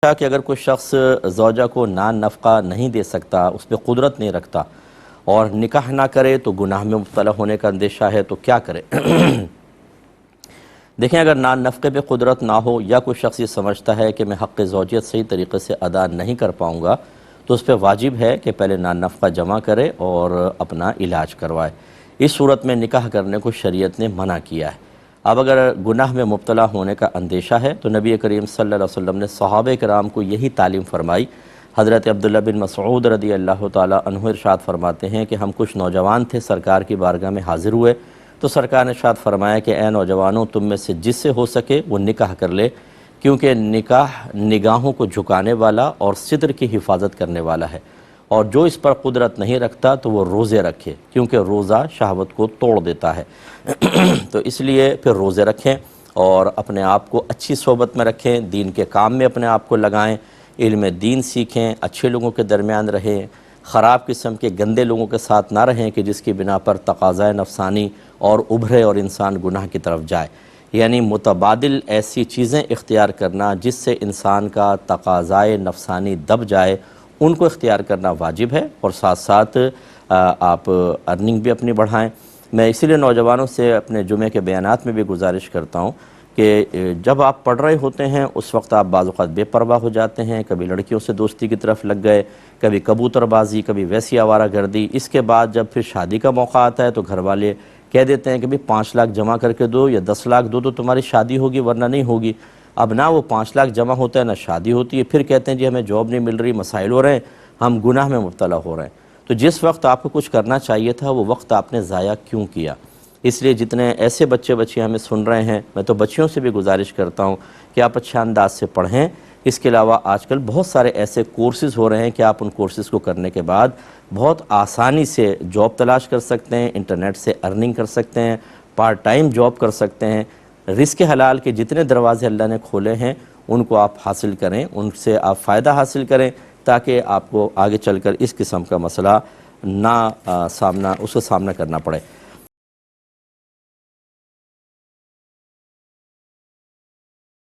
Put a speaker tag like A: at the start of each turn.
A: کہ اگر کوئی شخص زوجہ کو نان نفقہ نہیں دے سکتا، اس پہ قدرت نہیں رکھتا اور نکاح نہ کرے تو گناہ میں مبتلا ہونے کا اندیشہ ہے تو کیا کرے؟ دیکھیں، اگر نان نفقے پہ قدرت نہ ہو یا کوئی شخص یہ سمجھتا ہے کہ میں حق زوجیت صحیح طریقے سے ادا نہیں کر پاؤں گا تو اس پہ واجب ہے کہ پہلے نان نفقہ جمع کرے اور اپنا علاج کروائے۔ اس صورت میں نکاح کرنے کو شریعت نے منع کیا ہے۔ اب اگر گناہ میں مبتلا ہونے کا اندیشہ ہے تو نبی کریم صلی اللہ علیہ وسلم نے صحابہ کرام کو یہی تعلیم فرمائی۔ حضرت عبداللہ بن مسعود رضی اللہ تعالیٰ عنہ ارشاد فرماتے ہیں کہ ہم کچھ نوجوان تھے، سرکار کی بارگاہ میں حاضر ہوئے تو سرکار نے ارشاد فرمایا کہ اے نوجوانوں، تم میں سے جس سے ہو سکے وہ نکاح کر لے، کیونکہ نکاح نگاہوں کو جھکانے والا اور ستر کی حفاظت کرنے والا ہے، اور جو اس پر قدرت نہیں رکھتا تو وہ روزے رکھے، کیونکہ روزہ شہوت کو توڑ دیتا ہے۔ تو اس لیے پھر روزے رکھیں اور اپنے آپ کو اچھی صحبت میں رکھیں، دین کے کام میں اپنے آپ کو لگائیں، علم دین سیکھیں، اچھے لوگوں کے درمیان رہیں، خراب قسم کے گندے لوگوں کے ساتھ نہ رہیں کہ جس کی بنا پر تقاضۂ نفسانی اور ابھرے اور انسان گناہ کی طرف جائے۔ یعنی متبادل ایسی چیزیں اختیار کرنا جس سے انسان کا تقاضائے نفسانی دب جائے، ان کو اختیار کرنا واجب ہے، اور ساتھ ساتھ آپ ارننگ بھی اپنی بڑھائیں۔ میں اسی لیے نوجوانوں سے اپنے جمعے کے بیانات میں بھی گزارش کرتا ہوں کہ جب آپ پڑھ رہے ہوتے ہیں اس وقت آپ بعض اوقات بے پرواہ ہو جاتے ہیں، کبھی لڑکیوں سے دوستی کی طرف لگ گئے، کبھی کبوتر بازی، کبھی ویسی آوارہ گردی۔ اس کے بعد جب پھر شادی کا موقع آتا ہے تو گھر والے کہہ دیتے ہیں کہ بھی 5 لاکھ جمع کر کے دو یا 10 لاکھ دو تو تمہاری شادی ہوگی، ورنہ نہیں ہوگی۔ اب نہ وہ 5 لاکھ جمع ہوتا ہے نہ شادی ہوتی ہے، پھر کہتے ہیں جی ہمیں جاب نہیں مل رہی، مسائل ہو رہے ہیں، ہم گناہ میں مبتلا ہو رہے ہیں۔ تو جس وقت آپ کو کچھ کرنا چاہیے تھا وہ وقت آپ نے ضائع کیوں کیا؟ اس لیے جتنے ایسے بچیاں ہمیں سن رہے ہیں، میں تو بچیوں سے بھی گزارش کرتا ہوں کہ آپ اچھے انداز سے پڑھیں۔ اس کے علاوہ آج کل بہت سارے ایسے کورسز ہو رہے ہیں کہ آپ ان کورسز کو کرنے کے بعد بہت آسانی سے جاب تلاش کر سکتے ہیں، انٹرنیٹ سے ارننگ کر سکتے ہیں، پارٹ ٹائم جاب کر سکتے ہیں۔ رزق حلال کے جتنے دروازے اللہ نے کھولے ہیں ان کو آپ حاصل کریں، ان سے آپ فائدہ حاصل کریں تاکہ آپ کو آگے چل کر اس قسم کا مسئلہ اس کا سامنا کرنا پڑے۔